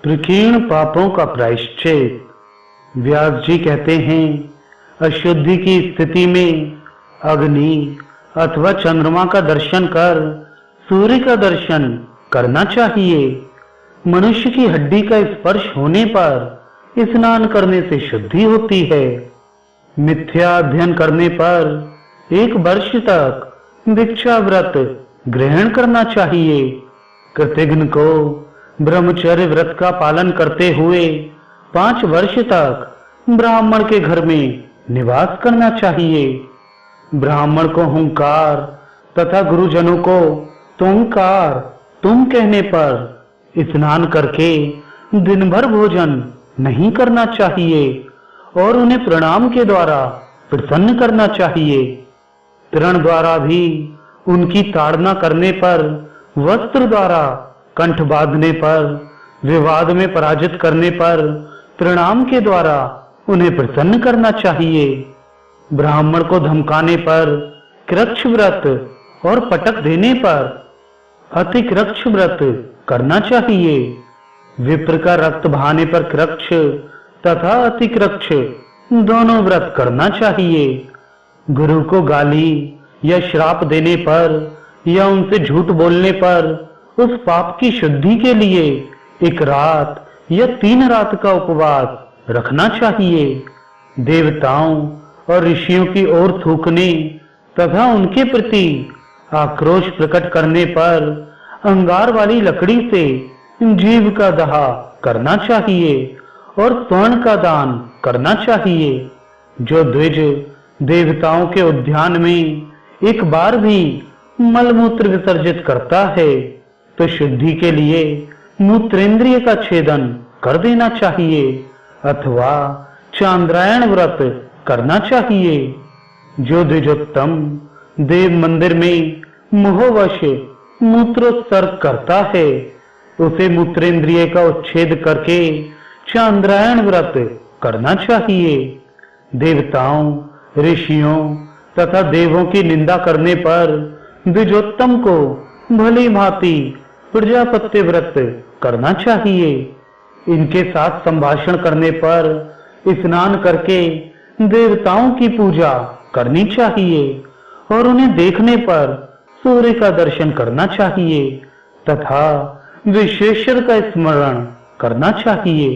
प्रकीर्ण पापों का प्रायश्चित। व्यास जी कहते हैं, अशुद्धि की स्थिति में अग्नि अथवा चंद्रमा का दर्शन कर सूर्य का दर्शन करना चाहिए। मनुष्य की हड्डी का स्पर्श होने पर स्नान करने से शुद्धि होती है। मिथ्या अध्ययन करने पर 1 वर्ष तक दीक्षा व्रत ग्रहण करना चाहिए। कृतघ्न को ब्रह्मचर्य व्रत का पालन करते हुए 5 वर्ष तक ब्राह्मण के घर में निवास करना चाहिए। ब्राह्मण को हुंकार तथा गुरुजनों को तुमकार तुम कहने पर स्नान करके दिन भर भोजन नहीं करना चाहिए और उन्हें प्रणाम के द्वारा प्रसन्न करना चाहिए। तृण द्वारा भी उनकी ताड़ना करने पर, वस्त्र द्वारा कंठ बांधने पर, विवाद में पराजित करने पर प्रणाम के द्वारा उन्हें प्रसन्न करना चाहिए। ब्राह्मण को धमकाने पर, कृक्ष व्रत और पटक देने पर अतिकृक्ष व्रत करना चाहिए। विप्र का रक्त बहाने पर कृक्ष तथा अतिकृक्ष दोनों व्रत करना चाहिए। गुरु को गाली या श्राप देने पर या उनसे झूठ बोलने पर उस पाप की शुद्धि के लिए 1 रात या 3 रात का उपवास रखना चाहिए। देवताओं और ऋषियों की ओर थूकने तथा उनके प्रति आक्रोश प्रकट करने पर अंगार वाली लकड़ी से जीव का दहा करना चाहिए और स्वर्ण का दान करना चाहिए। जो द्विज देवताओं के उद्यान में 1 बार भी मलमूत्र विसर्जित करता है तो शुद्धि के लिए मूत्रेंद्रिय का छेदन कर देना चाहिए अथवा चांद्रायण व्रत करना चाहिए। जो द्विजोत्तम देव मंदिर में मोहवश मूत्रोत्सर्ग करता है उसे मूत्रेंद्रिय का उच्छेद करके चांद्रायण व्रत करना चाहिए। देवताओं, ऋषियों तथा देवों की निंदा करने पर द्विजोत्तम को भली भांति प्रजापत्य व्रत करना चाहिए। इनके साथ संभाषण करने पर स्नान करके देवताओं की पूजा करनी चाहिए और उन्हें देखने पर सूर्य का दर्शन करना चाहिए तथा विश्वेश्वर का स्मरण करना चाहिए।